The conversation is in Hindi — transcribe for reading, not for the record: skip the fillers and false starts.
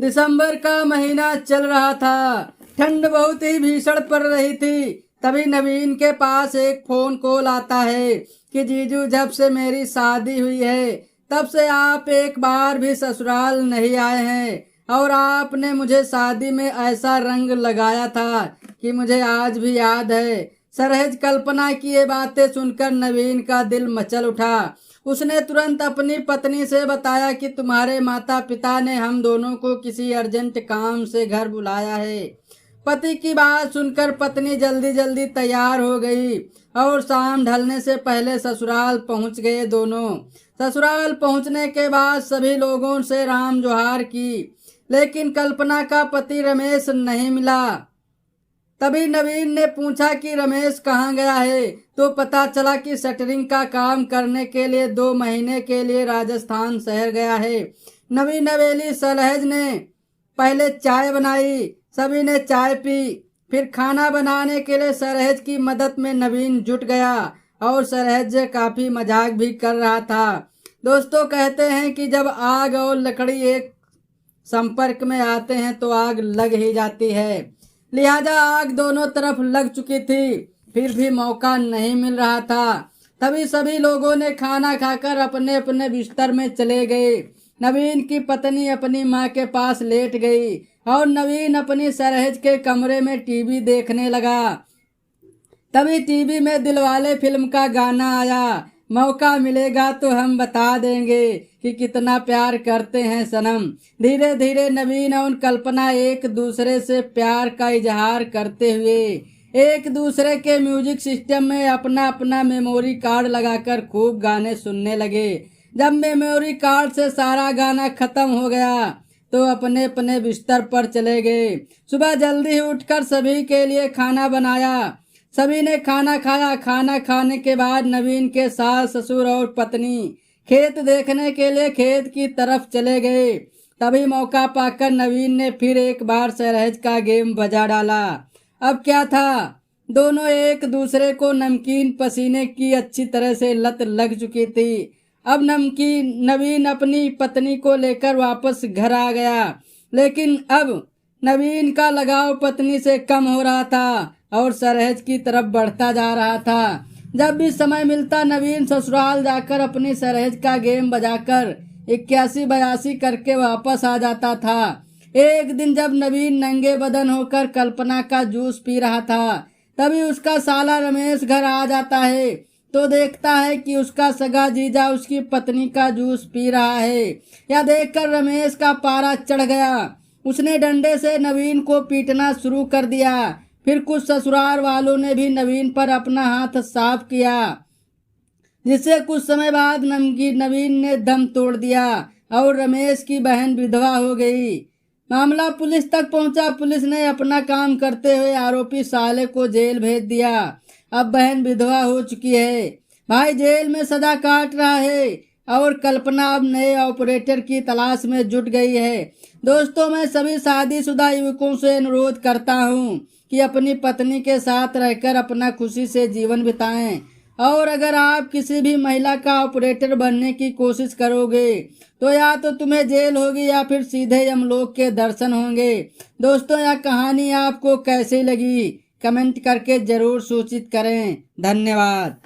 दिसंबर का महीना चल रहा था। ठंड बहुत ही भीषण पड़ रही थी। तभी नवीन के पास एक फोन कॉल आता है कि जीजू, जब से मेरी शादी हुई है तब से आप एक बार भी ससुराल नहीं आए हैं और आपने मुझे शादी में ऐसा रंग लगाया था कि मुझे आज भी याद है। सरहज कल्पना की ये बातें सुनकर नवीन का दिल मचल उठा। उसने तुरंत अपनी पत्नी से बताया कि तुम्हारे माता पिता ने हम दोनों को किसी अर्जेंट काम से घर बुलाया है। पति की बात सुनकर पत्नी जल्दी जल्दी तैयार हो गई और शाम ढलने से पहले ससुराल पहुंच गए दोनों। ससुराल पहुंचने के बाद सभी लोगों से राम जोहार की, लेकिन कल्पना का पति रमेश नहीं मिला। तभी नवीन ने पूछा कि रमेश कहाँ गया है, तो पता चला कि शटरिंग का काम करने के लिए 2 महीने के लिए राजस्थान शहर गया है। नवी नवेली सरहज ने पहले चाय बनाई, सभी ने चाय पी। फिर खाना बनाने के लिए सरहज की मदद में नवीन जुट गया और सरहज से काफी मजाक भी कर रहा था। दोस्तों, कहते हैं कि जब आग और लकड़ी एक संपर्क में आते हैं तो आग लग ही जाती है। लिहाजा आग दोनों तरफ लग चुकी थी, फिर भी मौका नहीं मिल रहा था। तभी सभी लोगों ने खाना खाकर अपने अपने बिस्तर में चले गए। नवीन की पत्नी अपनी माँ के पास लेट गई और नवीन अपनी सरहज के कमरे में टीवी देखने लगा। तभी टीवी में दिलवाले फिल्म का गाना आया। मौका मिलेगा तो हम बता देंगे कि कितना प्यार करते हैं सनम। धीरे धीरे नवीन और कल्पना एक दूसरे से प्यार का इजहार करते हुए एक दूसरे के म्यूजिक सिस्टम में अपना अपना मेमोरी कार्ड लगाकर खूब गाने सुनने लगे। जब मेमोरी कार्ड से सारा गाना खत्म हो गया तो अपने अपने बिस्तर पर चले गए। सुबह जल्दी उठकर सभी के लिए खाना बनाया। सभी ने खाना खाया। खाना खाने के बाद नवीन के सास ससुर और पत्नी खेत देखने के लिए खेत की तरफ चले गए। तभी मौका पाकर नवीन ने फिर एक बार सरहज का गेम बजा डाला। अब क्या था, दोनों एक दूसरे को नमकीन पसीने की अच्छी तरह से लत लग चुकी थी। अब नवीन अपनी पत्नी को लेकर वापस घर आ गया, लेकिन अब नवीन का लगाव पत्नी से कम हो रहा था और सरहज की तरफ बढ़ता जा रहा था। जब भी समय मिलता नवीन ससुराल जाकर अपनी सरहज का गेम बजाकर 81-82 करके वापस आ जाता था। एक दिन जब नवीन नंगे बदन होकर कल्पना का जूस पी रहा था, तभी उसका साला रमेश घर आ जाता है तो देखता है कि उसका सगा जीजा उसकी पत्नी का जूस पी रहा है। यह देखकर रमेश का पारा चढ़ गया। उसने डंडे से नवीन को पीटना शुरू कर दिया। फिर कुछ ससुराल वालों ने भी नवीन पर अपना हाथ साफ किया, जिससे कुछ समय बाद नवीन ने दम तोड़ दिया और रमेश की बहन विधवा हो गई। मामला पुलिस तक पहुंचा। पुलिस ने अपना काम करते हुए आरोपी साले को जेल भेज दिया। अब बहन विधवा हो चुकी है, भाई जेल में सजा काट रहा है और कल्पना अब नए ऑपरेटर की तलाश में जुट गई है। दोस्तों, मैं सभी शादीशुदा युवकों से अनुरोध करता हूं कि अपनी पत्नी के साथ रहकर अपना खुशी से जीवन बिताएं, और अगर आप किसी भी महिला का ऑपरेटर बनने की कोशिश करोगे तो या तो तुम्हें जेल होगी या फिर सीधे यमलोक के दर्शन होंगे। दोस्तों, यह कहानी आपको कैसी लगी कमेंट करके जरूर सूचित करें। धन्यवाद।